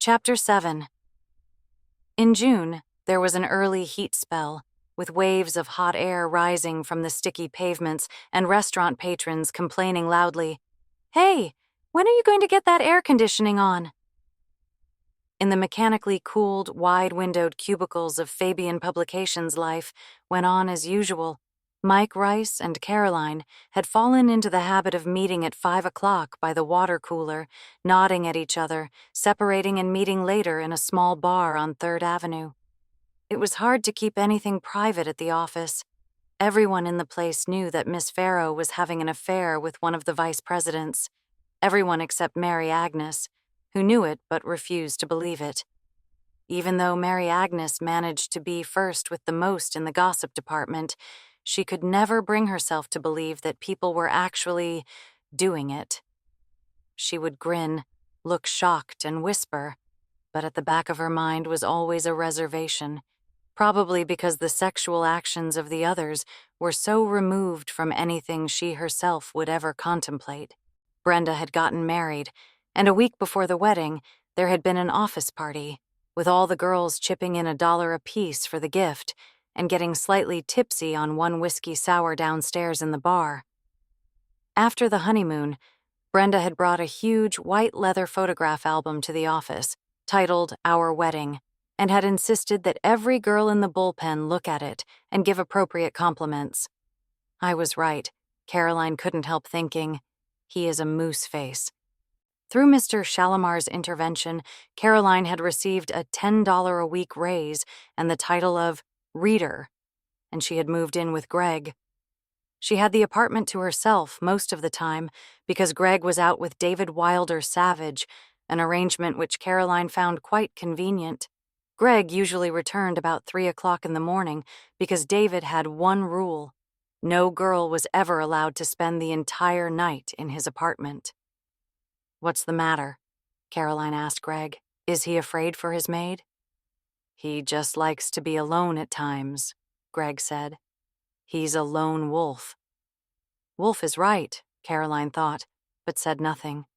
Chapter 7. In June, there was an early heat spell, with waves of hot air rising from the sticky pavements and restaurant patrons complaining loudly, "Hey, when are you going to get that air conditioning on?" In the mechanically cooled, wide-windowed cubicles of Fabian Publications life went on as usual. Mike Rice and Caroline had fallen into the habit of meeting at 5 o'clock by the water cooler, nodding at each other, separating and meeting later in a small bar on 3rd Avenue. It was hard to keep anything private at the office. Everyone in the place knew that Miss Farrow was having an affair with one of the vice presidents. Everyone except Mary Agnes, who knew it but refused to believe it. Even though Mary Agnes managed to be first with the most in the gossip department, she could never bring herself to believe that people were actually doing it. She would grin, look shocked, and whisper, but at the back of her mind was always a reservation, probably because the sexual actions of the others were so removed from anything she herself would ever contemplate. Brenda had gotten married, and a week before the wedding, there had been an office party, with all the girls chipping in $1 apiece for the gift and getting slightly tipsy on one whiskey sour downstairs in the bar. After the honeymoon, Brenda had brought a huge white leather photograph album to the office, titled Our Wedding, and had insisted that every girl in the bullpen look at it and give appropriate compliments. I was right, Caroline couldn't help thinking. He is a moose face. Through Mr. Shalimar's intervention, Caroline had received a $10 a week raise and the title of reader, and she had moved in with Greg. She had the apartment to herself most of the time because Greg was out with David Wilder Savage, an arrangement which Caroline found quite convenient. Greg usually returned about 3 o'clock in the morning because David had one rule: no girl was ever allowed to spend the entire night in his apartment. "What's the matter?" Caroline asked Greg. "Is he afraid for his maid?" "He just likes to be alone at times," Greg said. "He's a lone wolf." Wolf is right, Caroline thought, but said nothing.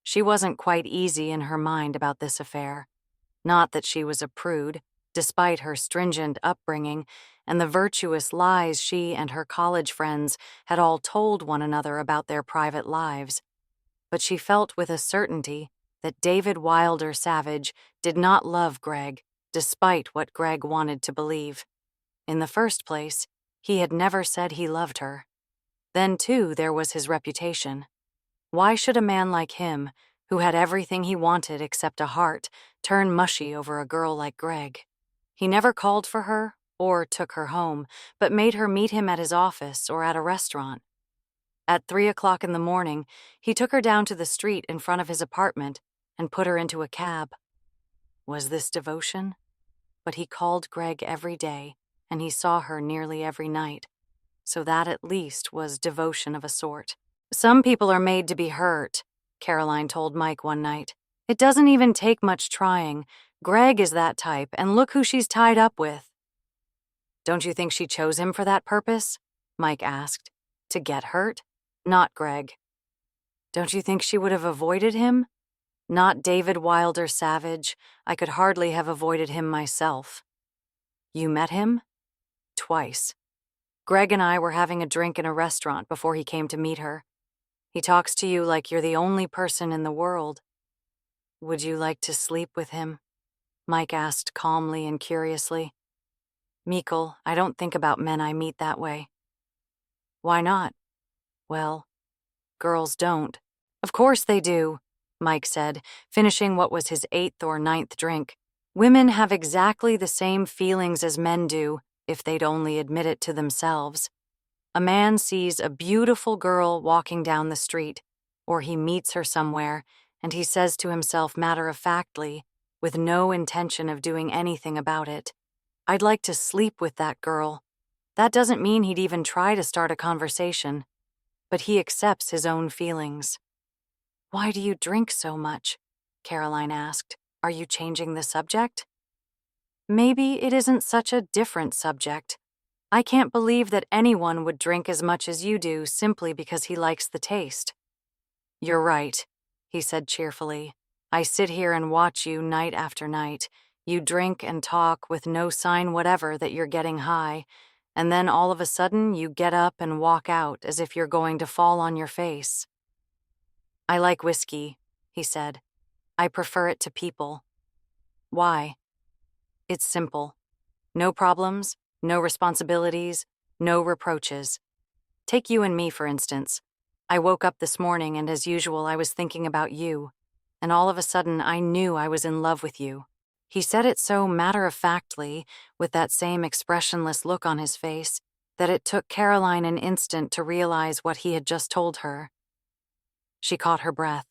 She wasn't quite easy in her mind about this affair. Not that she was a prude, despite her stringent upbringing and the virtuous lies she and her college friends had all told one another about their private lives. But she felt with a certainty that David Wilder Savage did not love Greg, despite what Greg wanted to believe. In the first place, he had never said he loved her. Then, too, there was his reputation. Why should a man like him, who had everything he wanted except a heart, turn mushy over a girl like Greg? He never called for her or took her home, but made her meet him at his office or at a restaurant. At 3 o'clock in the morning, he took her down to the street in front of his apartment and put her into a cab. Was this devotion? But he called Greg every day, and he saw her nearly every night, so that at least was devotion of a sort. "Some people are made to be hurt," Caroline told Mike one night. "It doesn't even take much trying. Greg is that type, and look who she's tied up with." "Don't you think she chose him for that purpose?" Mike asked. "To get hurt? Not Greg." "Don't you think she would have avoided him?" "Not David Wilder Savage. I could hardly have avoided him myself." "You met him?" "Twice. Greg and I were having a drink in a restaurant before he came to meet her. He talks to you like you're the only person in the world." "Would you like to sleep with him?" Mike asked calmly and curiously. "Mikkel, I don't think about men I meet that way." "Why not?" "Well, girls don't." "Of course they do," Mike said, finishing what was his 8th or 9th drink. "Women have exactly the same feelings as men do, if they'd only admit it to themselves. A man sees a beautiful girl walking down the street, or he meets her somewhere, and he says to himself matter-of-factly, with no intention of doing anything about it, 'I'd like to sleep with that girl.' That doesn't mean he'd even try to start a conversation, but he accepts his own feelings." "Why do you drink so much?" Caroline asked. "Are you changing the subject?" "Maybe it isn't such a different subject. I can't believe that anyone would drink as much as you do simply because he likes the taste." "You're right," he said cheerfully. I sit here and watch you night after night. You drink and talk with no sign whatever that you're getting high, and then all of a sudden you get up and walk out as if you're going to fall on your face. I like whiskey, he said. I prefer it to people. Why? It's simple. No problems, no responsibilities, no reproaches. Take you and me, for instance. I woke up this morning and as usual I was thinking about you, and all of a sudden I knew I was in love with you. He said it so matter-of-factly, with that same expressionless look on his face, that it took Caroline an instant to realize what he had just told her. She caught her breath.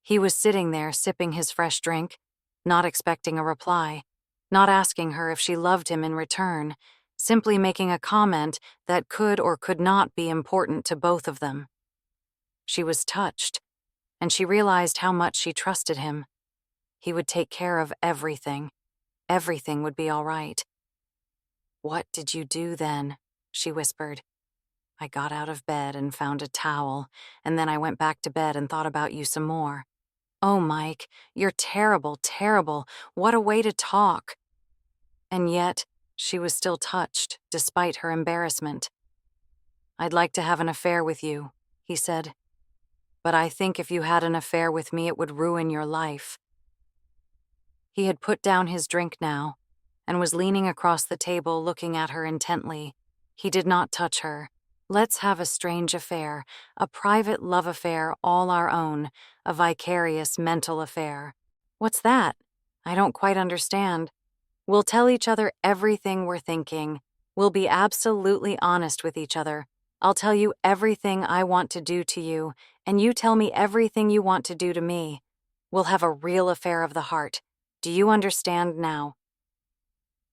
He was sitting there sipping his fresh drink, not expecting a reply, not asking her if she loved him in return, simply making a comment that could or could not be important to both of them. She was touched, and she realized how much she trusted him. He would take care of everything. Everything would be all right. "What did you do then?" she whispered. "I got out of bed and found a towel, and then I went back to bed and thought about you some more." "Oh, Mike, you're terrible, terrible. What a way to talk." And yet, she was still touched, despite her embarrassment. "I'd like to have an affair with you," he said. "But I think if you had an affair with me, it would ruin your life." He had put down his drink now, and was leaning across the table looking at her intently. He did not touch her. "Let's have a strange affair, a private love affair all our own, a vicarious mental affair." "What's that? I don't quite understand." "We'll tell each other everything we're thinking. We'll be absolutely honest with each other. I'll tell you everything I want to do to you, and you tell me everything you want to do to me. We'll have a real affair of the heart. Do you understand now?"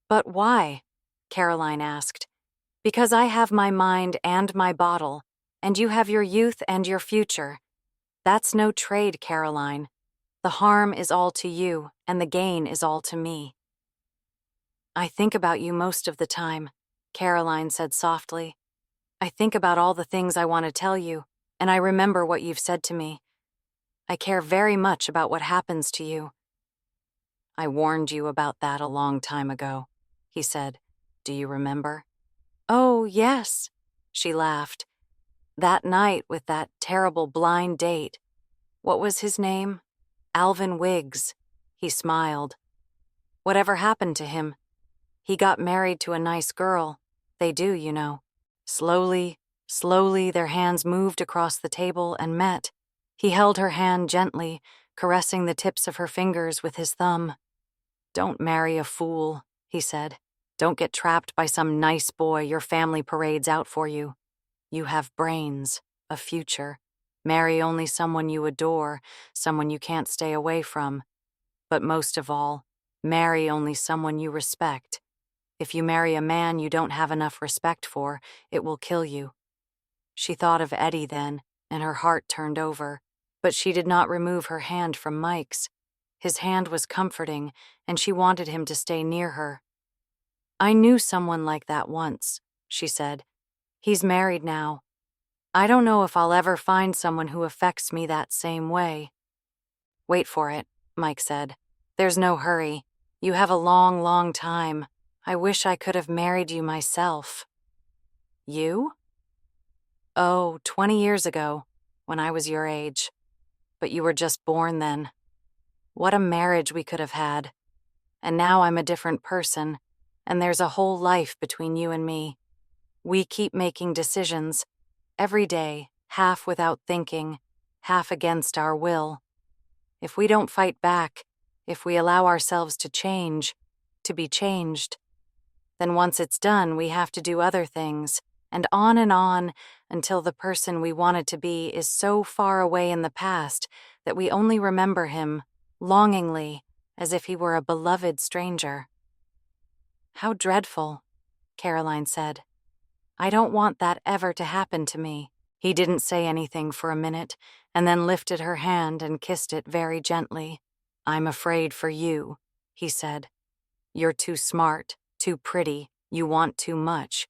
"But why?" Caroline asked. "Because I have my mind and my bottle, and you have your youth and your future. That's no trade, Caroline. The harm is all to you, and the gain is all to me." "I think about you most of the time," Caroline said softly. "I think about all the things I want to tell you, and I remember what you've said to me. I care very much about what happens to you." "I warned you about that a long time ago," he said. "Do you remember?" "Oh, yes," she laughed. "That night with that terrible blind date. What was his name? Alvin Wiggs." He smiled. "Whatever happened to him?" "He got married to a nice girl. They do, you know." Slowly, slowly their hands moved across the table and met. He held her hand gently, caressing the tips of her fingers with his thumb. "Don't marry a fool," he said. "Don't get trapped by some nice boy your family parades out for you. You have brains, a future. Marry only someone you adore, someone you can't stay away from. But most of all, marry only someone you respect. If you marry a man you don't have enough respect for, it will kill you." She thought of Eddie then, and her heart turned over, but she did not remove her hand from Mike's. His hand was comforting, and she wanted him to stay near her. "I knew someone like that once," she said. "He's married now. I don't know if I'll ever find someone who affects me that same way." "Wait for it," Mike said. "There's no hurry. You have a long, long time. I wish I could have married you myself." "You?" "Oh, 20 years ago, when I was your age. But you were just born then. What a marriage we could have had. And now I'm a different person, and there's a whole life between you and me. We keep making decisions, every day, half without thinking, half against our will. If we don't fight back, if we allow ourselves to change, to be changed, then once it's done, we have to do other things, and on, until the person we wanted to be is so far away in the past that we only remember him, longingly, as if he were a beloved stranger." "How dreadful," Caroline said. "I don't want that ever to happen to me." He didn't say anything for a minute, and then lifted her hand and kissed it very gently. "I'm afraid for you," he said. "You're too smart, too pretty, you want too much.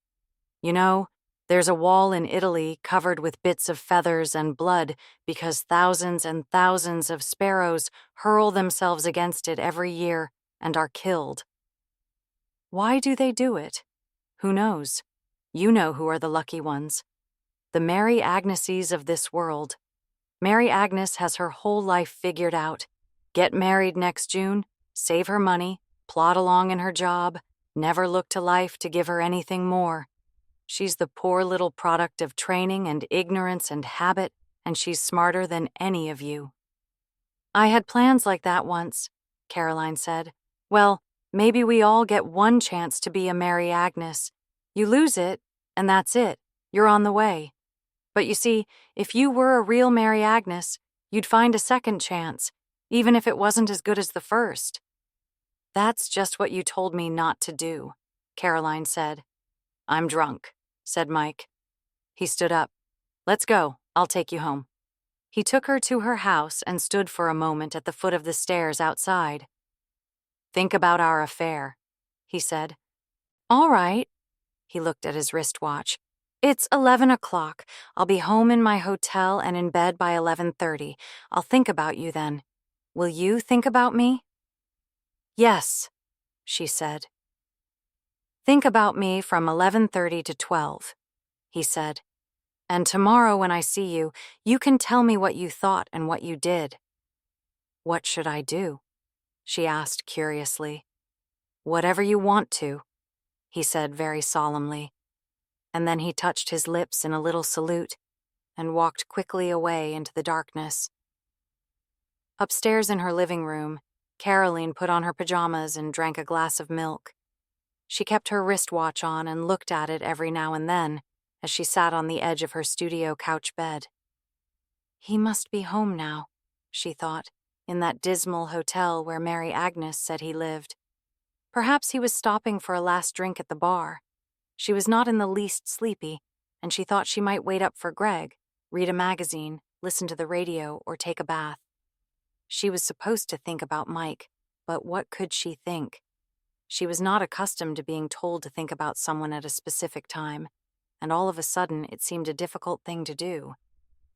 You know, There's a wall in Italy covered with bits of feathers and blood because thousands and thousands of sparrows hurl themselves against it every year and are killed. Why do they do it? Who knows? You know who are the lucky ones. The Mary Agneses of this world. Mary Agnes has her whole life figured out. Get married next June, save her money, plod along in her job, never look to life to give her anything more. She's the poor little product of training and ignorance and habit, and she's smarter than any of you. I had plans like that once, Caroline said. Well, maybe we all get one chance to be a Mary Agnes. You lose it, and that's it. You're on the way. But you see, if you were a real Mary Agnes, you'd find a second chance, even if it wasn't as good as the first. That's just what you told me not to do, Caroline said. I'm drunk, said Mike. He stood up. Let's go. I'll take you home. He took her to her house and stood for a moment at the foot of the stairs outside. Think about our affair, he said. All right. He looked at his wristwatch. It's 11 o'clock. I'll be home in my hotel and in bed by 11:30. I'll think about you then. Will you think about me? Yes, she said. Think about me from 11:30 to 12, he said. And tomorrow when I see you, you can tell me what you thought and what you did. What should I do? She asked curiously. Whatever you want to, he said very solemnly. And then he touched his lips in a little salute and walked quickly away into the darkness. Upstairs in her living room, Caroline put on her pajamas and drank a glass of milk. She kept her wristwatch on and looked at it every now and then as she sat on the edge of her studio couch bed. He must be home now, she thought, in that dismal hotel where Mary Agnes said he lived. Perhaps he was stopping for a last drink at the bar. She was not in the least sleepy, and she thought she might wait up for Greg, read a magazine, listen to the radio, or take a bath. She was supposed to think about Mike, but what could she think? She was not accustomed to being told to think about someone at a specific time, and all of a sudden it seemed a difficult thing to do.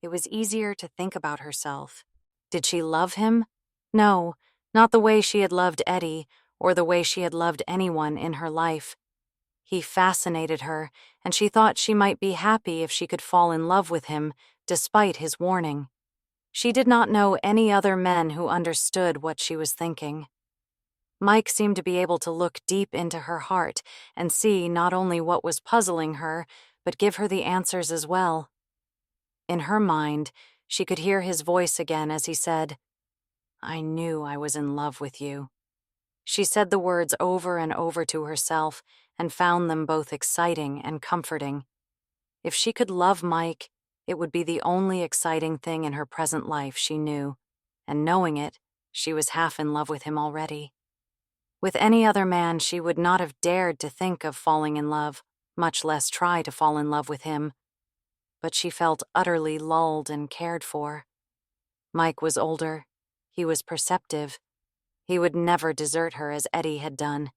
It was easier to think about herself. Did she love him? No, not the way she had loved Eddie, or the way she had loved anyone in her life. He fascinated her, and she thought she might be happy if she could fall in love with him, despite his warning. She did not know any other men who understood what she was thinking. Mike seemed to be able to look deep into her heart and see not only what was puzzling her, but give her the answers as well. In her mind, she could hear his voice again as he said, I knew I was in love with you. She said the words over and over to herself and found them both exciting and comforting. If she could love Mike, it would be the only exciting thing in her present life, she knew, and knowing it, she was half in love with him already. With any other man, she would not have dared to think of falling in love, much less try to fall in love with him. But she felt utterly lulled and cared for. Mike was older. He was perceptive. He would never desert her as Eddie had done.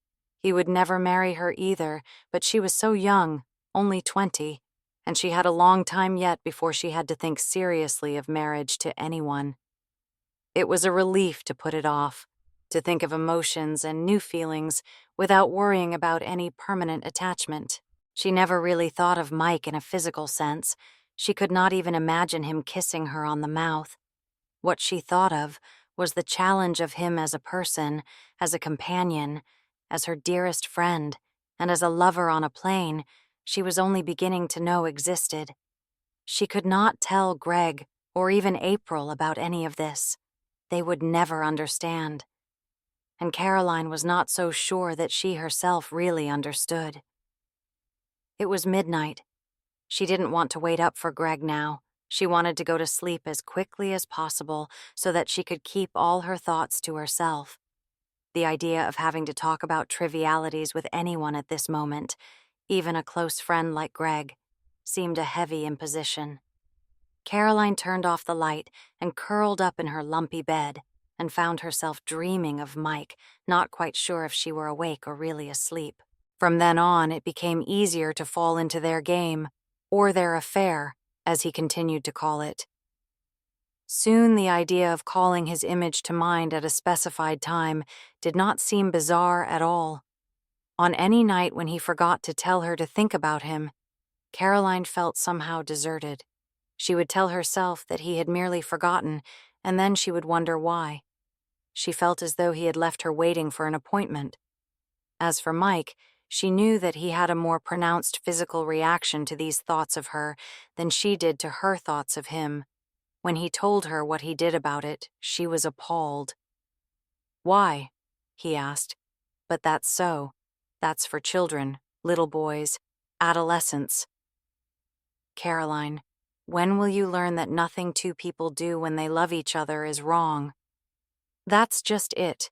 He would never marry her either, but she was so young, only 20, and she had a long time yet before she had to think seriously of marriage to anyone. It was a relief to put it off, to think of emotions and new feelings without worrying about any permanent attachment. She never really thought of Mike in a physical sense. She could not even imagine him kissing her on the mouth. What she thought of was the challenge of him as a person, as a companion, as her dearest friend, and as a lover on a plane she was only beginning to know existed. She could not tell Greg or even April about any of this. They would never understand. And Caroline was not so sure that she herself really understood. It was midnight. She didn't want to wait up for Greg now. She wanted to go to sleep as quickly as possible so that she could keep all her thoughts to herself. The idea of having to talk about trivialities with anyone at this moment, even a close friend like Greg, seemed a heavy imposition. Caroline turned off the light and curled up in her lumpy bed and found herself dreaming of Mike, not quite sure if she were awake or really asleep. From then on, it became easier to fall into their game. or their affair, as he continued to call it. Soon the idea of calling his image to mind at a specified time did not seem bizarre at all. On any night when he forgot to tell her to think about him, Caroline felt somehow deserted. She would tell herself that he had merely forgotten, and then she would wonder why. She felt as though he had left her waiting for an appointment. As for Mike, she knew that he had a more pronounced physical reaction to these thoughts of her than she did to her thoughts of him. When he told her what he did about it, she was appalled. "Why?" he asked. "But that's so. That's for children, little boys, adolescents." "Caroline, when will you learn that nothing two people do when they love each other is wrong?" "That's just it.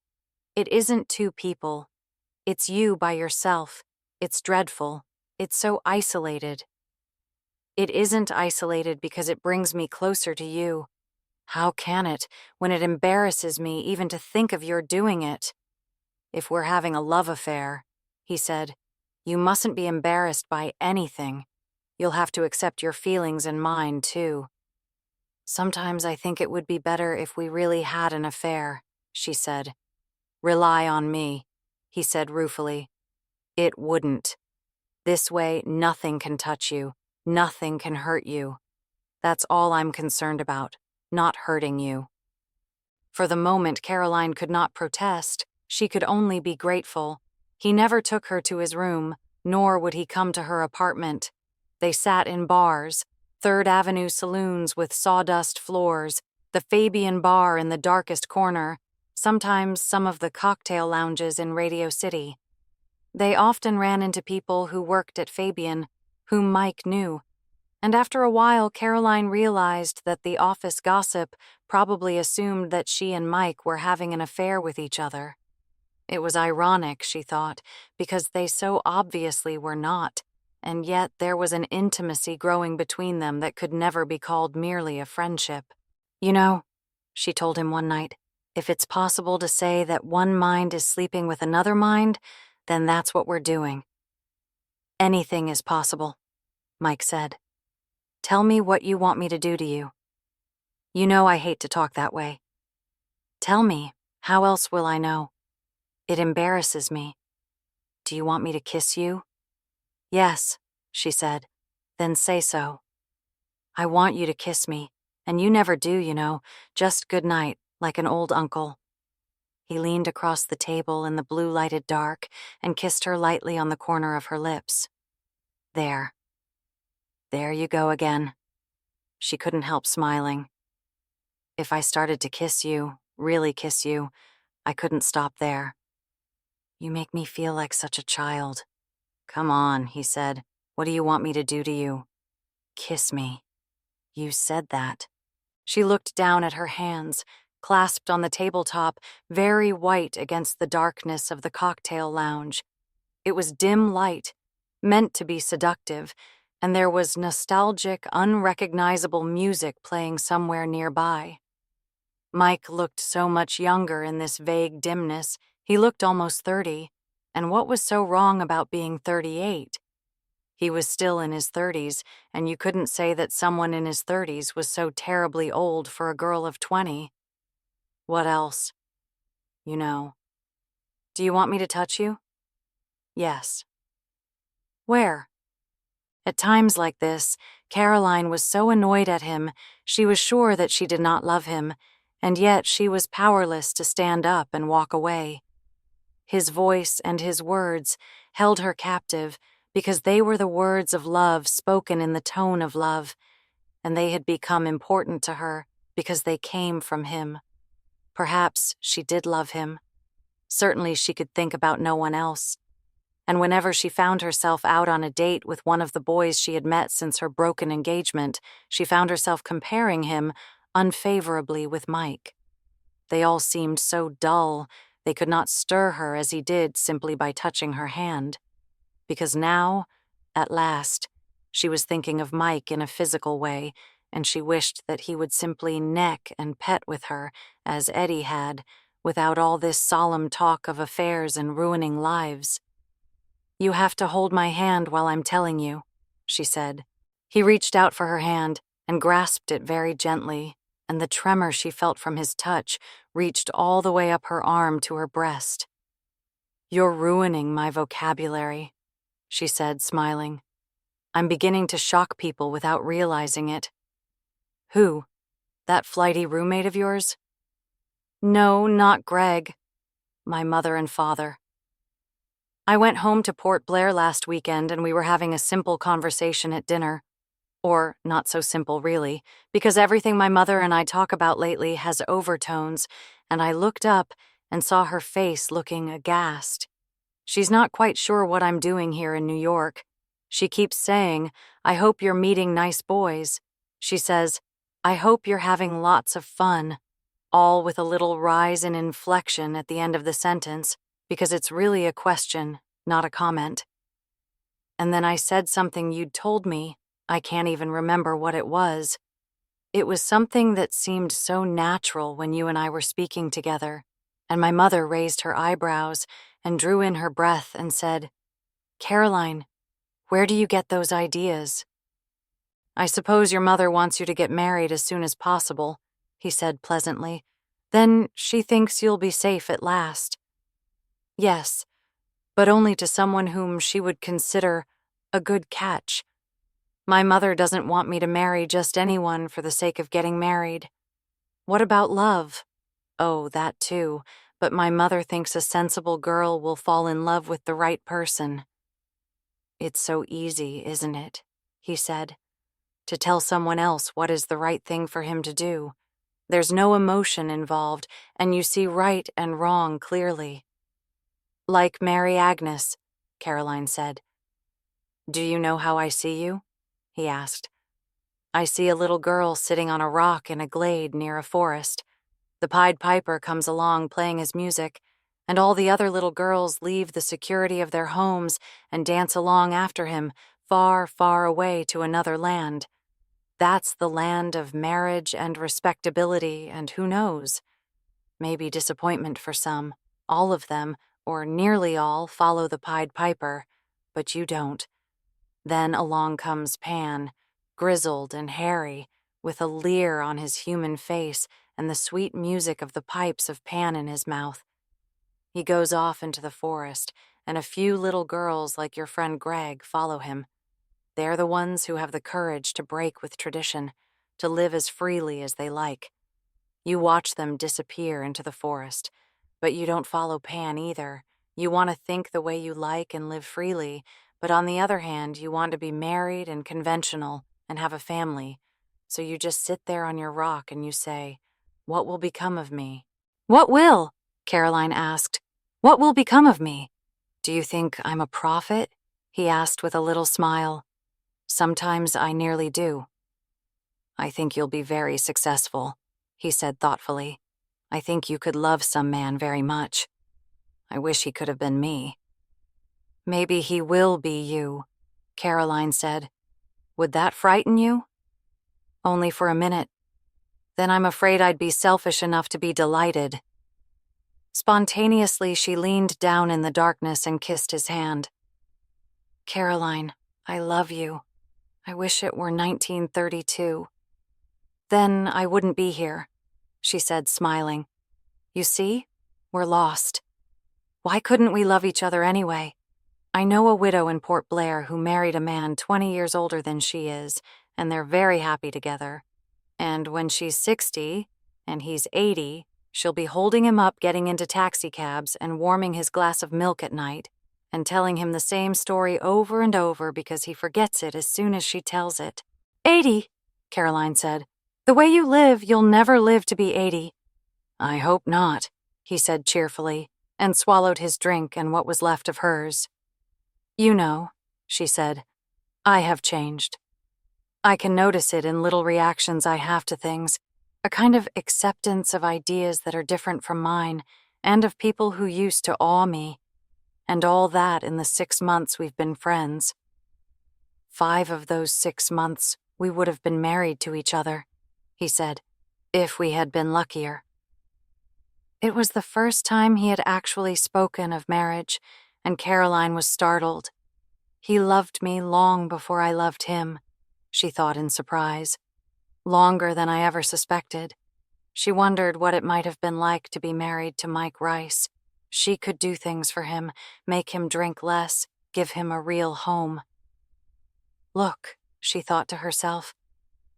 It isn't two people. It's you by yourself. It's dreadful. It's so isolated." "It isn't isolated because it brings me closer to you. How can it, when it embarrasses me even to think of your doing it?" "If we're having a love affair," he said, "you mustn't be embarrassed by anything. You'll have to accept your feelings and mine, too." "Sometimes I think it would be better if we really had an affair," she said. "Rely on me," he said ruefully. "It wouldn't. This way, nothing can touch you. Nothing can hurt you. That's all I'm concerned about, not hurting you." For the moment, Caroline could not protest. She could only be grateful. He never took her to his room, nor would he come to her apartment. They sat in bars, Third Avenue saloons with sawdust floors, the Fabian Bar in the darkest corner, sometimes some of the cocktail lounges in Radio City. They often ran into people who worked at Fabian, whom Mike knew, and after a while Caroline realized that the office gossip probably assumed that she and Mike were having an affair with each other. It was ironic, she thought, because they so obviously were not, and yet there was an intimacy growing between them that could never be called merely a friendship. "You know," she told him one night, "if it's possible to say that one mind is sleeping with another mind, then that's what we're doing." "Anything is possible," Mike said. "Tell me what you want me to do to you. You know I hate to talk that way." "Tell me. How else will I know? It embarrasses me. Do you want me to kiss you?" "Yes," she said. "Then say so." "I want you to kiss me, and you never do, you know, just good night, like an old uncle." He leaned across the table in the blue-lighted dark and kissed her lightly on the corner of her lips. There. There you go again. She couldn't help smiling. "If I started to kiss you, really kiss you, I couldn't stop there. You make me feel like such a child." "Come on," he said. "What do you want me to do to you?" "Kiss me." "You said that." She looked down at her hands, clasped on the tabletop, very white against the darkness of the cocktail lounge. It was dim light, meant to be seductive, and there was nostalgic, unrecognizable music playing somewhere nearby. Mike looked so much younger in this vague dimness. He looked almost 30, and what was so wrong about being 38? He was still in his 30s, and you couldn't say that someone in his 30s was so terribly old for a girl of 20. "What else?" "You know." "Do you want me to touch you?" "Yes." "Where?" At times like this, Caroline was so annoyed at him, she was sure that she did not love him, and yet she was powerless to stand up and walk away. His voice and his words held her captive because they were the words of love spoken in the tone of love, and they had become important to her because they came from him. Perhaps she did love him. Certainly she could think about no one else. And whenever she found herself out on a date with one of the boys she had met since her broken engagement, she found herself comparing him unfavorably with Mike. They all seemed so dull, they could not stir her as he did simply by touching her hand. Because now, at last, she was thinking of Mike in a physical way, and she wished that he would simply neck and pet with her, as Eddie had, without all this solemn talk of affairs and ruining lives. "You have to hold my hand while I'm telling you," she said. He reached out for her hand and grasped it very gently, and the tremor she felt from his touch reached all the way up her arm to her breast. "You're ruining my vocabulary," she said, smiling. "I'm beginning to shock people without realizing it." "Who? That flighty roommate of yours?" "No, not Greg. My mother and father. I went home to Port Blair last weekend and we were having a simple conversation at dinner. Or not so simple, really, because everything my mother and I talk about lately has overtones, and I looked up and saw her face looking aghast. She's not quite sure what I'm doing here in New York. She keeps saying, "I hope you're meeting nice boys." She says, "I hope you're having lots of fun," all with a little rise in inflection at the end of the sentence, because it's really a question, not a comment. And then I said something you'd told me. I can't even remember what it was. It was something that seemed so natural when you and I were speaking together, and my mother raised her eyebrows and drew in her breath and said, "Caroline, where do you get those ideas?" "I suppose your mother wants you to get married as soon as possible," he said pleasantly. "Then she thinks you'll be safe at last." "Yes, but only to someone whom she would consider a good catch. My mother doesn't want me to marry just anyone for the sake of getting married." "What about love?" "Oh, that too, but my mother thinks a sensible girl will fall in love with the right person." "It's so easy, isn't it?" he said, "to tell someone else what is the right thing for him to do. There's no emotion involved, and you see right and wrong clearly." "Like Mary Agnes," Caroline said. "Do you know how I see you?" he asked. "I see a little girl sitting on a rock in a glade near a forest. The Pied Piper comes along playing his music, and all the other little girls leave the security of their homes and dance along after him, far, far away to another land. That's the land of marriage and respectability, and who knows? Maybe disappointment for some. All of them, or nearly all, follow the Pied Piper, but you don't. Then along comes Pan, grizzled and hairy, with a leer on his human face and the sweet music of the pipes of Pan in his mouth. He goes off into the forest, and a few little girls like your friend Greg follow him. They're the ones who have the courage to break with tradition, to live as freely as they like. You watch them disappear into the forest, but you don't follow Pan either. You want to think the way you like and live freely, but on the other hand, you want to be married and conventional and have a family. So you just sit there on your rock and you say, "What will become of me?" "What will?" Caroline asked. "What will become of me?" "Do you think I'm a prophet?" he asked with a little smile. "Sometimes I nearly do." "I think you'll be very successful," he said thoughtfully. "I think you could love some man very much. I wish he could have been me." "Maybe he will be you," Caroline said. "Would that frighten you?" "Only for a minute. Then I'm afraid I'd be selfish enough to be delighted." Spontaneously, she leaned down in the darkness and kissed his hand. "Caroline, I love you. I wish it were 1932. Then I wouldn't be here," she said, smiling. "You see, we're lost. Why couldn't we love each other anyway? I know a widow in Port Blair who married a man 20 years older than she is, and they're very happy together. And when she's 60 and he's 80, she'll be holding him up getting into taxicabs and warming his glass of milk at night and telling him the same story over and over because he forgets it as soon as she tells it." "80," Caroline said. "The way you live, you'll never live to be 80. "I hope not," he said cheerfully, and swallowed his drink and what was left of hers. "You know," she said, "I have changed. I can notice it in little reactions I have to things, a kind of acceptance of ideas that are different from mine, and of people who used to awe me. And all that in the 6 months we've been friends. 5 of those 6 months we would have been married to each other," he said, "if we had been luckier." It was the first time he had actually spoken of marriage, and Caroline was startled. He loved me long before I loved him. she thought in surprise. Longer than I ever suspected. She wondered what it might have been like to be married to Mike Rice. She could do things for him, make him drink less, give him a real home. Look, she thought to herself,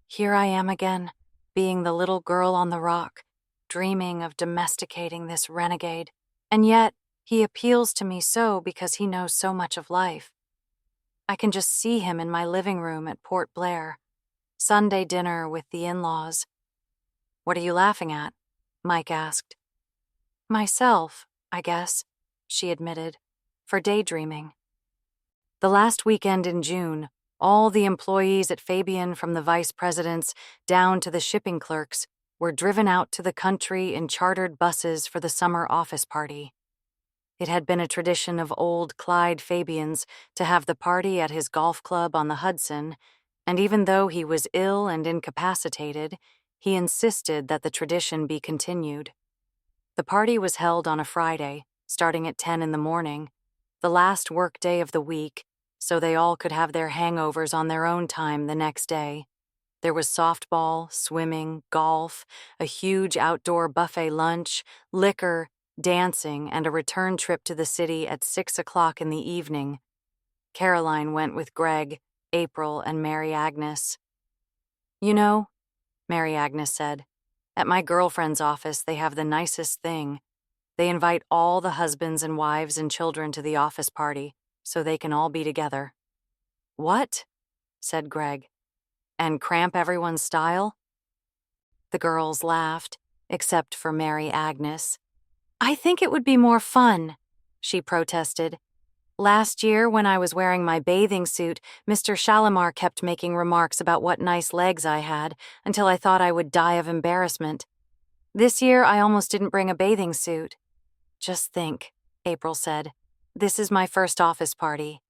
here I am again, being the little girl on the rock, dreaming of domesticating this renegade, and yet he appeals to me so because he knows so much of life. I can just see him in my living room at Port Blair, Sunday dinner with the in-laws. What are you laughing at? Mike asked. Myself, I guess, she admitted, for daydreaming. The last weekend in June, all the employees at Fabian, from the vice presidents down to the shipping clerks, were driven out to the country in chartered buses for the summer office party. It had been a tradition of old Clyde Fabian's to have the party at his golf club on the Hudson, and even though he was ill and incapacitated, he insisted that the tradition be continued. The party was held on a Friday, starting at 10 in the morning, the last work day of the week, so they all could have their hangovers on their own time the next day. There was softball, swimming, golf, a huge outdoor buffet lunch, liquor, dancing, and a return trip to the city at 6 o'clock in the evening. Caroline went with Greg, April, and Mary Agnes. You know, Mary Agnes said, at my girlfriend's office they have the nicest thing. They invite all the husbands and wives and children to the office party, so they can all be together. What? Said Greg. And cramp everyone's style? The girls laughed, except for Mary Agnes. I think it would be more fun, she protested. Last year, when I was wearing my bathing suit, Mr. Shalimar kept making remarks about what nice legs I had, until I thought I would die of embarrassment. This year, I almost didn't bring a bathing suit. Just think, April said. This is my first office party.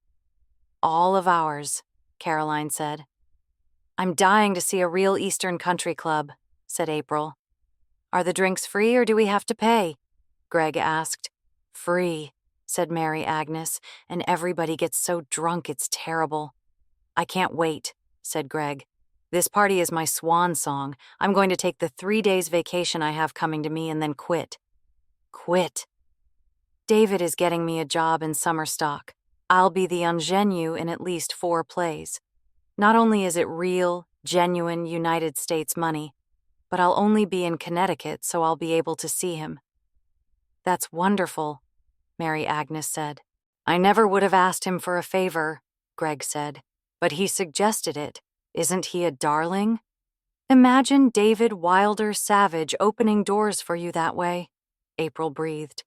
All of ours, Caroline said. I'm dying to see a real Eastern country club, said April. Are the drinks free or do we have to pay? Greg asked. Free, said Mary Agnes, and everybody gets so drunk it's terrible. I can't wait, said Greg. This party is my swan song. I'm going to take the 3 days vacation I have coming to me and then quit. Quit. David is getting me a job in summer stock. I'll be the ingenue in at least 4 plays. Not only is it real, genuine United States money, but I'll only be in Connecticut, so I'll be able to see him. That's wonderful, Mary Agnes said. I never would have asked him for a favor, Greg said, but he suggested it. Isn't he a darling? Imagine David Wilder Savage opening doors for you that way, April breathed.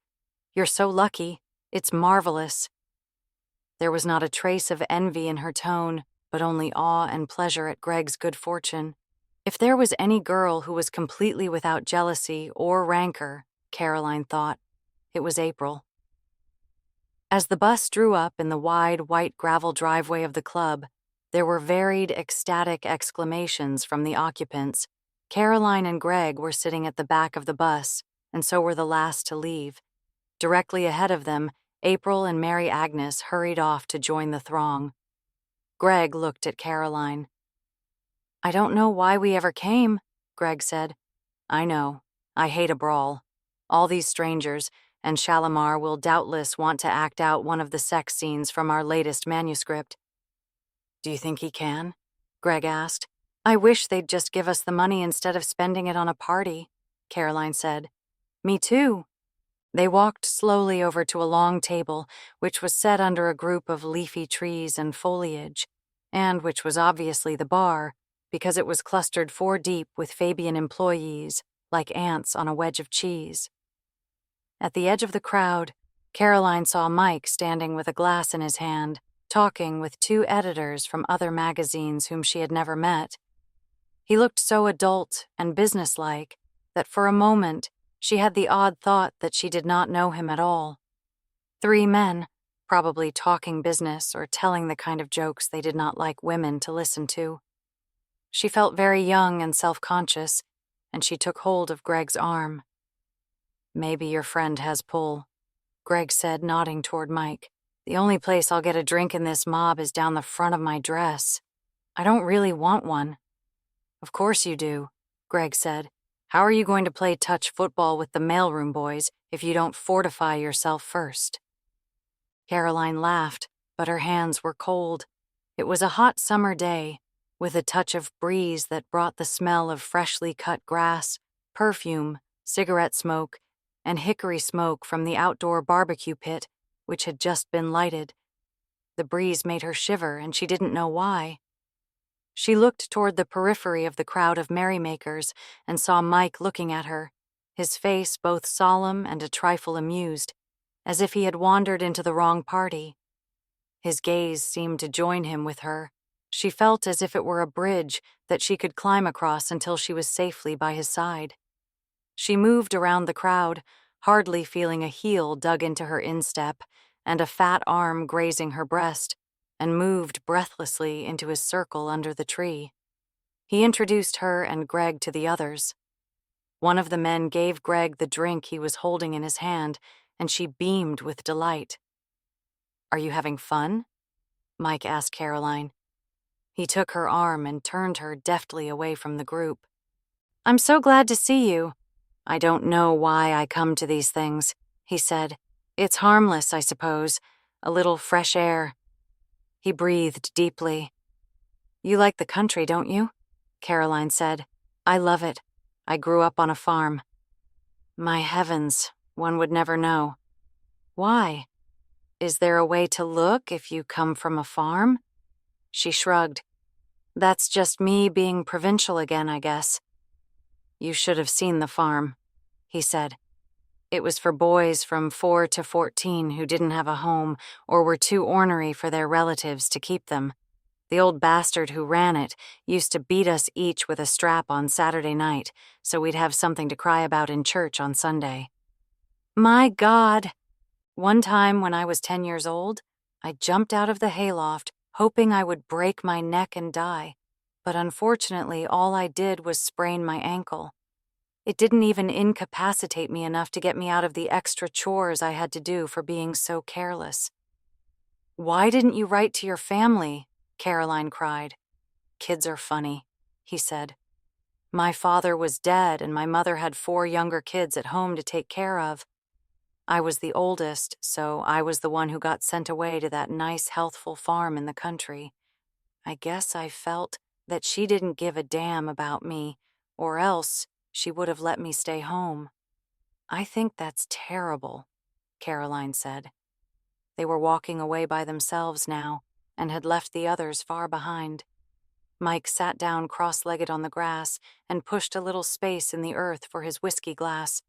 You're so lucky. It's marvelous. There was not a trace of envy in her tone, but only awe and pleasure at Greg's good fortune. If there was any girl who was completely without jealousy or rancor, Caroline thought, it was April. As the bus drew up in the wide white gravel driveway of the club, there were varied ecstatic exclamations from the occupants. Caroline and Greg were sitting at the back of the bus, and so were the last to leave. Directly ahead of them, April and Mary Agnes hurried off to join the throng. Greg looked at Caroline. I don't know why we ever came, Greg said. I know. I hate a brawl. All these strangers, and Shalimar will doubtless want to act out one of the sex scenes from our latest manuscript. Do you think he can? Greg asked. I wish they'd just give us the money instead of spending it on a party, Caroline said. Me too. They walked slowly over to a long table, which was set under a group of leafy trees and foliage, and which was obviously the bar, because it was clustered 4 deep with Fabian employees, like ants on a wedge of cheese. At the edge of the crowd, Caroline saw Mike standing with a glass in his hand, talking with 2 editors from other magazines whom she had never met. He looked so adult and businesslike that for a moment she had the odd thought that she did not know him at all. 3 men, probably talking business or telling the kind of jokes they did not like women to listen to. She felt very young and self-conscious, and she took hold of Greg's arm. Maybe your friend has pull, Greg said, nodding toward Mike. The only place I'll get a drink in this mob is down the front of my dress. I don't really want one. Of course you do, Greg said. How are you going to play touch football with the mailroom boys if you don't fortify yourself first? Caroline laughed, but her hands were cold. It was a hot summer day, with a touch of breeze that brought the smell of freshly cut grass, perfume, cigarette smoke, and hickory smoke from the outdoor barbecue pit, which had just been lighted. The breeze made her shiver, and she didn't know why. She looked toward the periphery of the crowd of merrymakers and saw Mike looking at her, his face both solemn and a trifle amused, as if he had wandered into the wrong party. His gaze seemed to join him with her. She felt as if it were a bridge that she could climb across until she was safely by his side. She moved around the crowd, hardly feeling a heel dug into her instep and a fat arm grazing her breast, and moved breathlessly into his circle under the tree. He introduced her and Greg to the others. One of the men gave Greg the drink he was holding in his hand, and she beamed with delight. "Are you having fun?" Mike asked Caroline. He took her arm and turned her deftly away from the group. "I'm so glad to see you. I don't know why I come to these things," he said. "It's harmless, I suppose. A little fresh air." He breathed deeply. "You like the country, don't you?" Caroline said. "I love it. I grew up on a farm." "My heavens, one would never know." "Why? Is there a way to look if you come from a farm?" She shrugged. "That's just me being provincial again, I guess." "You should have seen the farm," he said. It was for boys from 4 to 14 who didn't have a home or were too ornery for their relatives to keep them. The old bastard who ran it used to beat us each with a strap on Saturday night, so we'd have something to cry about in church on Sunday. My God! One time when I was 10 years old, I jumped out of the hayloft, hoping I would break my neck and die, but unfortunately all I did was sprain my ankle. It didn't even incapacitate me enough to get me out of the extra chores I had to do for being so careless. "Why didn't you write to your family?" Caroline cried. "Kids are funny," he said. "My father was dead and my mother had 4 younger kids at home to take care of. I was the oldest, so I was the one who got sent away to that nice, healthful farm in the country. I guess I felt that she didn't give a damn about me, or else she would have let me stay home." "I think that's terrible," Caroline said. They were walking away by themselves now and had left the others far behind. Mike sat down cross-legged on the grass and pushed a little space in the earth for his whiskey glass.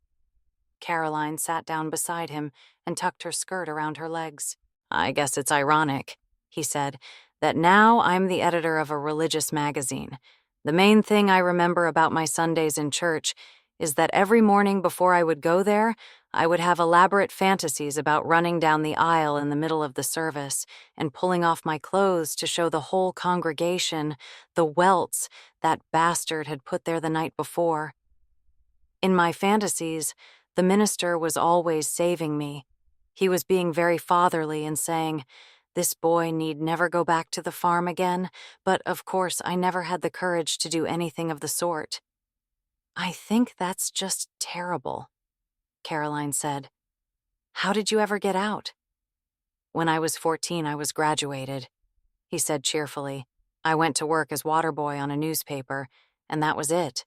Caroline sat down beside him and tucked her skirt around her legs. "I guess it's ironic," he said, "that now I'm the editor of a religious magazine. The main thing I remember about my Sundays in church is that every morning before I would go there, I would have elaborate fantasies about running down the aisle in the middle of the service and pulling off my clothes to show the whole congregation the welts that bastard had put there the night before. In my fantasies, the minister was always saving me. He was being very fatherly and saying, 'This boy need never go back to the farm again,' but of course I never had the courage to do anything of the sort." "I think that's just terrible," Caroline said. "How did you ever get out?" "When I was 14, I was graduated," he said cheerfully. "I went to work as water boy on a newspaper, and that was it.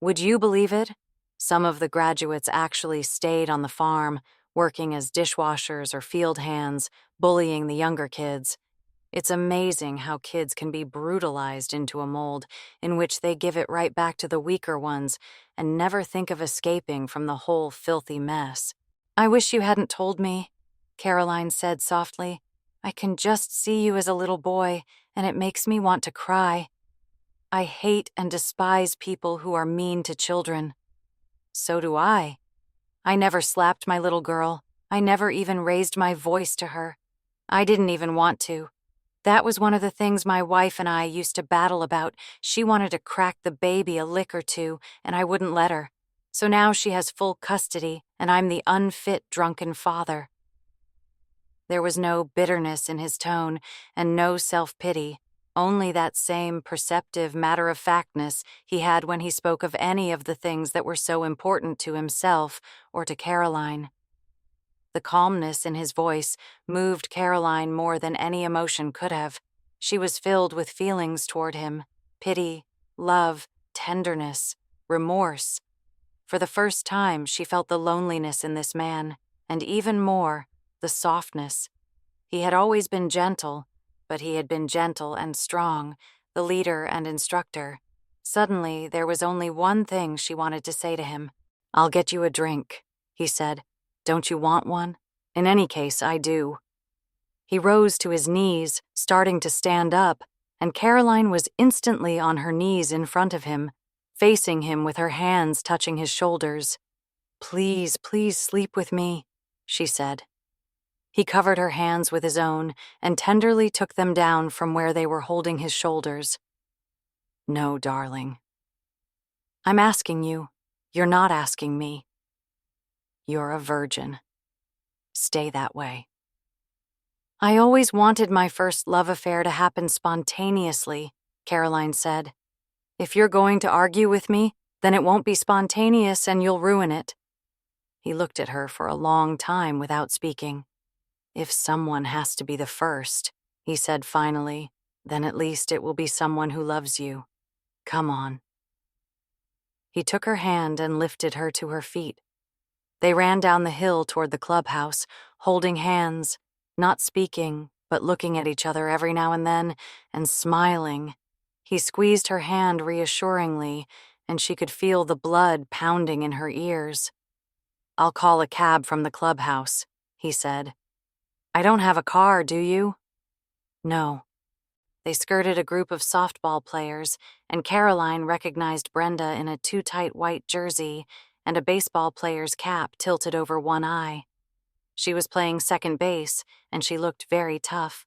Would you believe it? Some of the graduates actually stayed on the farm, working as dishwashers or field hands, bullying the younger kids. It's amazing how kids can be brutalized into a mold in which they give it right back to the weaker ones and never think of escaping from the whole filthy mess." "I wish you hadn't told me," Caroline said softly. "I can just see you as a little boy, and it makes me want to cry. I hate and despise people who are mean to children." "So do I. I never slapped my little girl. I never even raised my voice to her. I didn't even want to. That was one of the things my wife and I used to battle about. She wanted to crack the baby a lick or two, and I wouldn't let her. So now she has full custody, and I'm the unfit, drunken father." There was no bitterness in his tone and no self-pity, only that same perceptive matter-of-factness he had when he spoke of any of the things that were so important to himself or to Caroline. The calmness in his voice moved Caroline more than any emotion could have. She was filled with feelings toward him: pity, love, tenderness, remorse. For the first time, she felt the loneliness in this man, and even more, the softness. He had always been gentle, but he had been gentle and strong, the leader and instructor. Suddenly, there was only one thing she wanted to say to him. "I'll get you a drink," he said. "Don't you want one? In any case, I do." He rose to his knees, starting to stand up, and Caroline was instantly on her knees in front of him, facing him with her hands touching his shoulders. "Please, please sleep with me," she said. He covered her hands with his own and tenderly took them down from where they were holding his shoulders. "No, darling. I'm asking you. You're not asking me. You're a virgin. Stay that way." "I always wanted my first love affair to happen spontaneously," Caroline said. "If you're going to argue with me, then it won't be spontaneous and you'll ruin it." He looked at her for a long time without speaking. "If someone has to be the first," he said finally, "then at least it will be someone who loves you. Come on." He took her hand and lifted her to her feet. They ran down the hill toward the clubhouse, holding hands, not speaking, but looking at each other every now and then, and smiling. He squeezed her hand reassuringly, and she could feel the blood pounding in her ears. "I'll call a cab from the clubhouse," he said. "I don't have a car, do you?" "No." They skirted a group of softball players, and Caroline recognized Brenda in a too-tight white jersey and a baseball player's cap tilted over one eye. She was playing second base, and she looked very tough.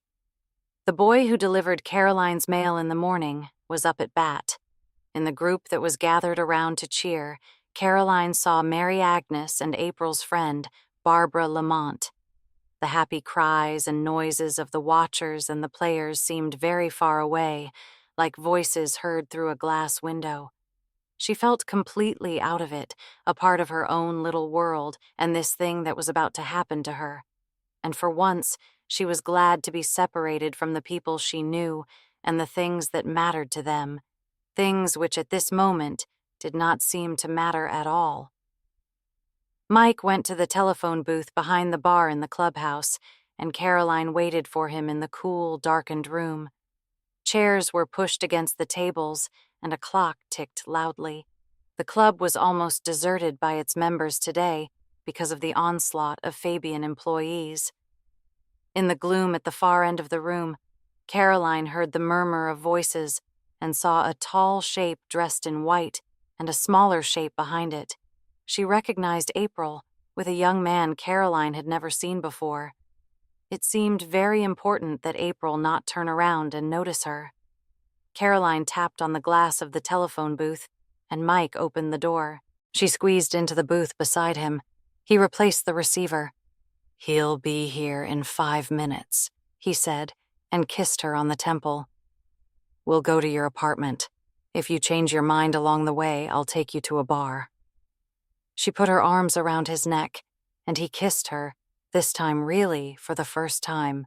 The boy who delivered Caroline's mail in the morning was up at bat. In the group that was gathered around to cheer, Caroline saw Mary Agnes and April's friend, Barbara Lamont. The happy cries and noises of the watchers and the players seemed very far away, like voices heard through a glass window. She felt completely out of it, a part of her own little world and this thing that was about to happen to her. And for once, she was glad to be separated from the people she knew and the things that mattered to them, things which at this moment did not seem to matter at all. Mike went to the telephone booth behind the bar in the clubhouse, and Caroline waited for him in the cool, darkened room. Chairs were pushed against the tables, and a clock ticked loudly. The club was almost deserted by its members today because of the onslaught of Fabian employees. In the gloom at the far end of the room, Caroline heard the murmur of voices and saw a tall shape dressed in white and a smaller shape behind it. She recognized April, with a young man Caroline had never seen before. It seemed very important that April not turn around and notice her. Caroline tapped on the glass of the telephone booth, and Mike opened the door. She squeezed into the booth beside him. He replaced the receiver. "He'll be here in 5 minutes," he said, and kissed her on the temple. "We'll go to your apartment. If you change your mind along the way, I'll take you to a bar." She put her arms around his neck, and he kissed her, this time really for the first time.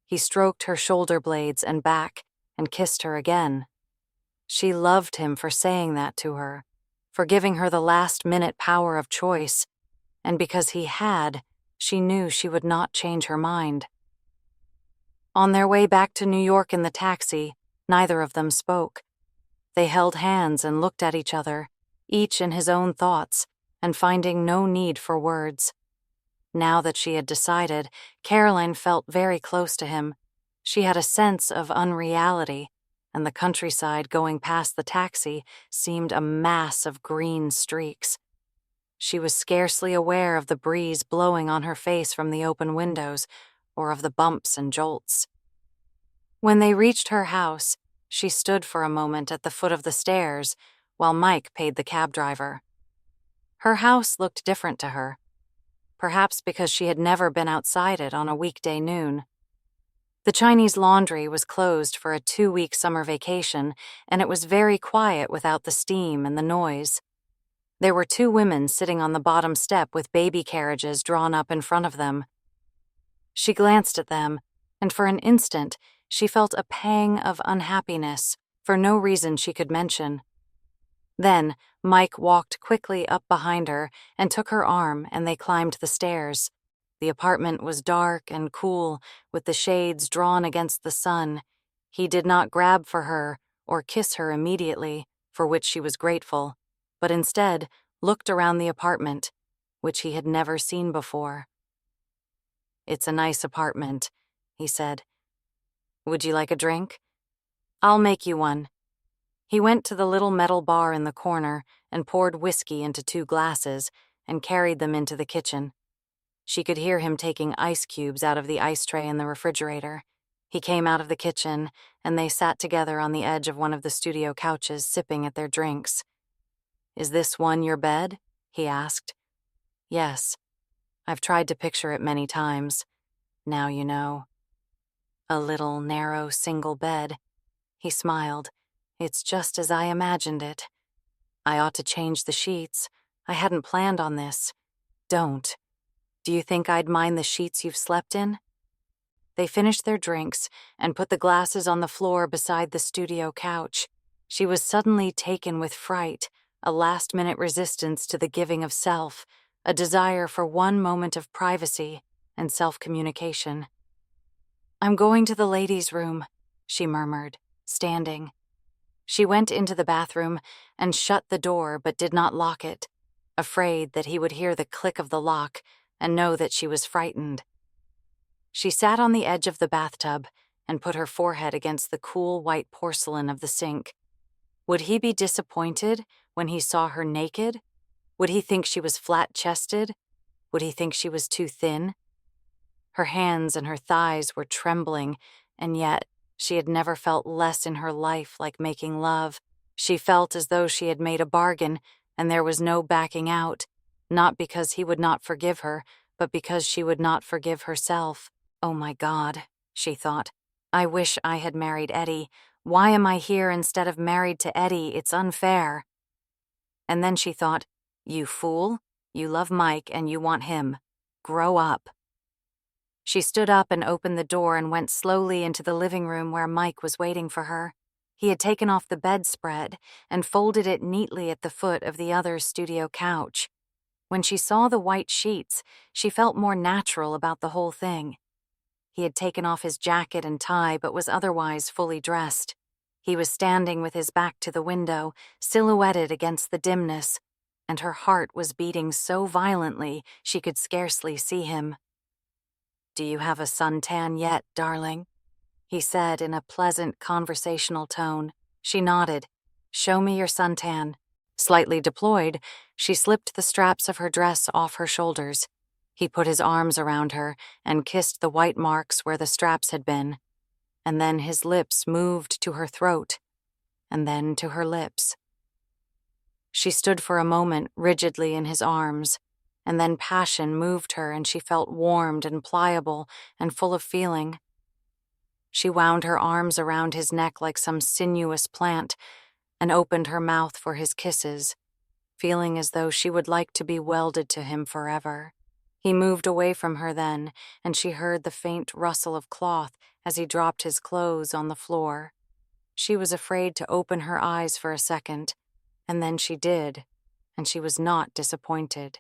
He stroked her shoulder blades and back and kissed her again. She loved him for saying that to her, for giving her the last-minute power of choice, and because he had, she knew she would not change her mind. On their way back to New York in the taxi, neither of them spoke. They held hands and looked at each other, each in his own thoughts, and finding no need for words. Now that she had decided, Caroline felt very close to him. She had a sense of unreality, and the countryside going past the taxi seemed a mass of green streaks. She was scarcely aware of the breeze blowing on her face from the open windows, or of the bumps and jolts. When they reached her house, she stood for a moment at the foot of the stairs while Mike paid the cab driver. Her house looked different to her, perhaps because she had never been outside it on a weekday noon. The Chinese laundry was closed for a 2-week summer vacation, and it was very quiet without the steam and the noise. There were 2 women sitting on the bottom step with baby carriages drawn up in front of them. She glanced at them, and for an instant she felt a pang of unhappiness for no reason she could mention. Then Mike walked quickly up behind her and took her arm, and they climbed the stairs. The apartment was dark and cool, with the shades drawn against the sun. He did not grab for her or kiss her immediately, for which she was grateful, but instead looked around the apartment, which he had never seen before. "It's a nice apartment," he said. "Would you like a drink?" "I'll make you one." He went to the little metal bar in the corner and poured whiskey into 2 glasses and carried them into the kitchen. She could hear him taking ice cubes out of the ice tray in the refrigerator. He came out of the kitchen, and they sat together on the edge of one of the studio couches, sipping at their drinks. "Is this one your bed?" he asked. "Yes. I've tried to picture it many times. Now you know." "A little, narrow, single bed." He smiled. "It's just as I imagined it. I ought to change the sheets. I hadn't planned on this." "Don't. Do you think I'd mind the sheets you've slept in?" They finished their drinks and put the glasses on the floor beside the studio couch. She was suddenly taken with fright, a last-minute resistance to the giving of self, a desire for one moment of privacy and self-communication. "I'm going to the ladies' room," she murmured, standing. She went into the bathroom and shut the door but did not lock it, afraid that he would hear the click of the lock and know that she was frightened. She sat on the edge of the bathtub and put her forehead against the cool white porcelain of the sink. Would he be disappointed when he saw her naked? Would he think she was flat-chested? Would he think she was too thin? Her hands and her thighs were trembling, and yet she had never felt less in her life like making love. She felt as though she had made a bargain, and there was no backing out, not because he would not forgive her, but because she would not forgive herself. "Oh my God," she thought. "I wish I had married Eddie. Why am I here instead of married to Eddie? It's unfair." And then she thought, "You fool. You love Mike and you want him. Grow up." She stood up and opened the door and went slowly into the living room where Mike was waiting for her. He had taken off the bedspread and folded it neatly at the foot of the other studio couch. When she saw the white sheets, she felt more natural about the whole thing. He had taken off his jacket and tie but was otherwise fully dressed. He was standing with his back to the window, silhouetted against the dimness, and her heart was beating so violently she could scarcely see him. "Do you have a suntan yet, darling?" he said in a pleasant conversational tone. She nodded. "Show me your suntan." Slightly deployed, she slipped the straps of her dress off her shoulders. He put his arms around her and kissed the white marks where the straps had been, and then his lips moved to her throat, and then to her lips. She stood for a moment rigidly in his arms, and then passion moved her and she felt warmed and pliable and full of feeling. She wound her arms around his neck like some sinuous plant and opened her mouth for his kisses, feeling as though she would like to be welded to him forever. He moved away from her then, and she heard the faint rustle of cloth as he dropped his clothes on the floor. She was afraid to open her eyes for a second, and then she did, and she was not disappointed.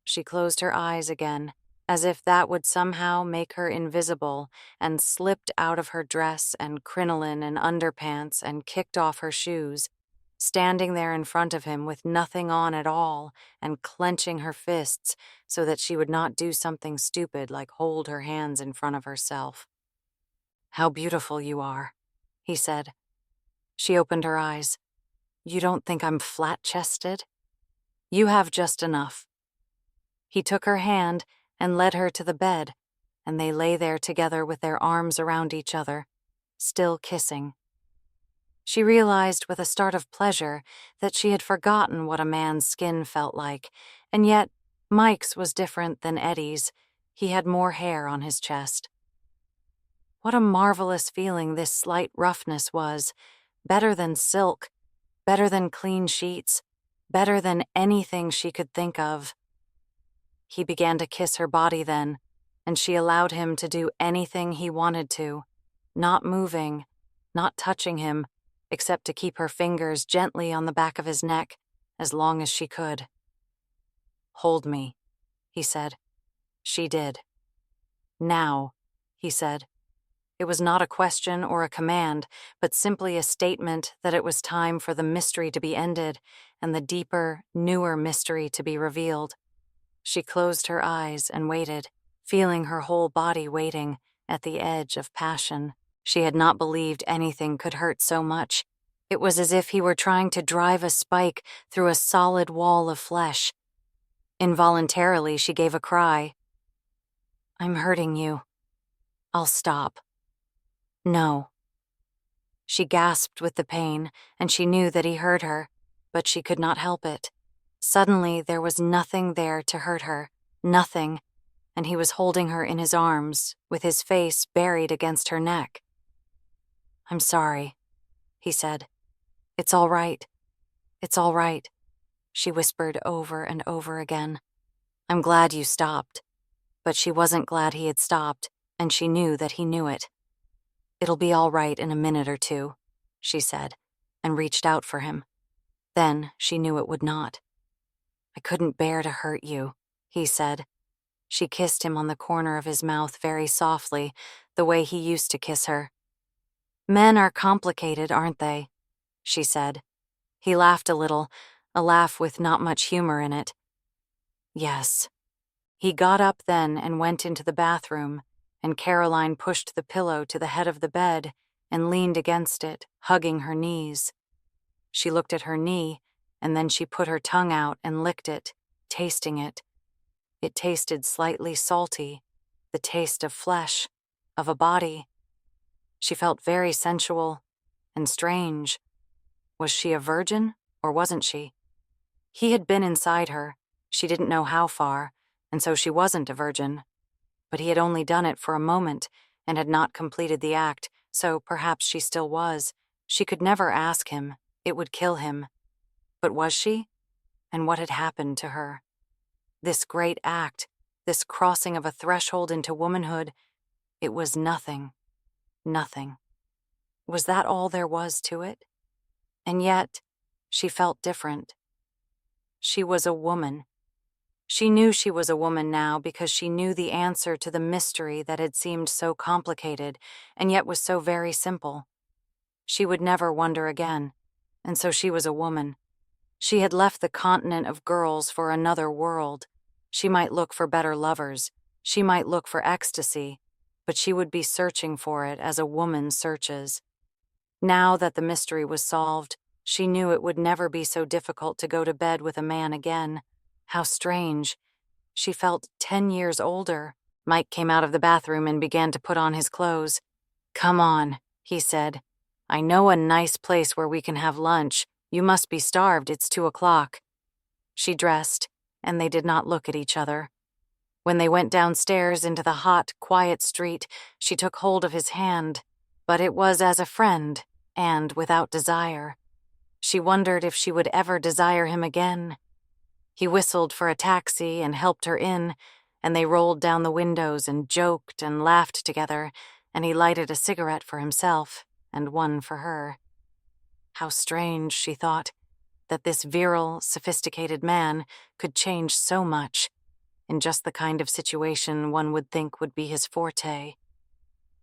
She closed her eyes again, as if that would somehow make her invisible, and slipped out of her dress and crinoline and underpants and kicked off her shoes, standing there in front of him with nothing on at all and clenching her fists so that she would not do something stupid like hold her hands in front of herself. "How beautiful you are," he said. She opened her eyes. "You don't think I'm flat-chested?" "You have just enough." He took her hand and led her to the bed, and they lay there together with their arms around each other, still kissing. She realized with a start of pleasure that she had forgotten what a man's skin felt like, and yet Mike's was different than Eddie's. He had more hair on his chest. What a marvelous feeling this slight roughness was, better than silk, better than clean sheets, better than anything she could think of. He began to kiss her body then, and she allowed him to do anything he wanted to, not moving, not touching him, except to keep her fingers gently on the back of his neck as long as she could. "Hold me," he said. She did. "Now," he said. It was not a question or a command, but simply a statement that it was time for the mystery to be ended and the deeper, newer mystery to be revealed. She closed her eyes and waited, feeling her whole body waiting at the edge of passion. She had not believed anything could hurt so much. It was as if he were trying to drive a spike through a solid wall of flesh. Involuntarily, she gave a cry. "I'm hurting you. I'll stop." "No." She gasped with the pain, and she knew that he heard her, but she could not help it. Suddenly, there was nothing there to hurt her, nothing, and he was holding her in his arms, with his face buried against her neck. "I'm sorry," he said. "It's all right. It's all right," she whispered over and over again. "I'm glad you stopped." But she wasn't glad he had stopped, and she knew that he knew it. "It'll be all right in a minute or two," she said, and reached out for him. Then she knew it would not. "I couldn't bear to hurt you," he said. She kissed him on the corner of his mouth very softly, the way he used to kiss her. "Men are complicated, aren't they?" she said. He laughed a little, a laugh with not much humor in it. "Yes." He got up then and went into the bathroom, and Caroline pushed the pillow to the head of the bed and leaned against it, hugging her knees. She looked at her knee, and then she put her tongue out and licked it, tasting it. It tasted slightly salty, the taste of flesh, of a body. She felt very sensual and strange. Was she a virgin, or wasn't she? He had been inside her, she didn't know how far, and so she wasn't a virgin. But he had only done it for a moment and had not completed the act, so perhaps she still was. She could never ask him. It would kill him. But was she? And what had happened to her? This great act, this crossing of a threshold into womanhood, it was nothing. Nothing. Was that all there was to it? And yet, she felt different. She was a woman. She knew she was a woman now because she knew the answer to the mystery that had seemed so complicated and yet was so very simple. She would never wonder again, and so she was a woman. She had left the continent of girls for another world. She might look for better lovers. She might look for ecstasy, but she would be searching for it as a woman searches. Now that the mystery was solved, she knew it would never be so difficult to go to bed with a man again. How strange. She felt 10 years older. Mike came out of the bathroom and began to put on his clothes. "Come on," he said. "I know a nice place where we can have lunch. You must be starved, it's 2:00. She dressed, and they did not look at each other. When they went downstairs into the hot, quiet street, she took hold of his hand, but it was as a friend, and without desire. She wondered if she would ever desire him again. He whistled for a taxi and helped her in, and they rolled down the windows and joked and laughed together, and he lighted a cigarette for himself and one for her. How strange, she thought, that this virile, sophisticated man could change so much in just the kind of situation one would think would be his forte.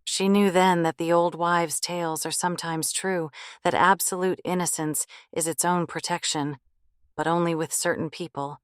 She knew then that the old wives' tales are sometimes true, that absolute innocence is its own protection, but only with certain people,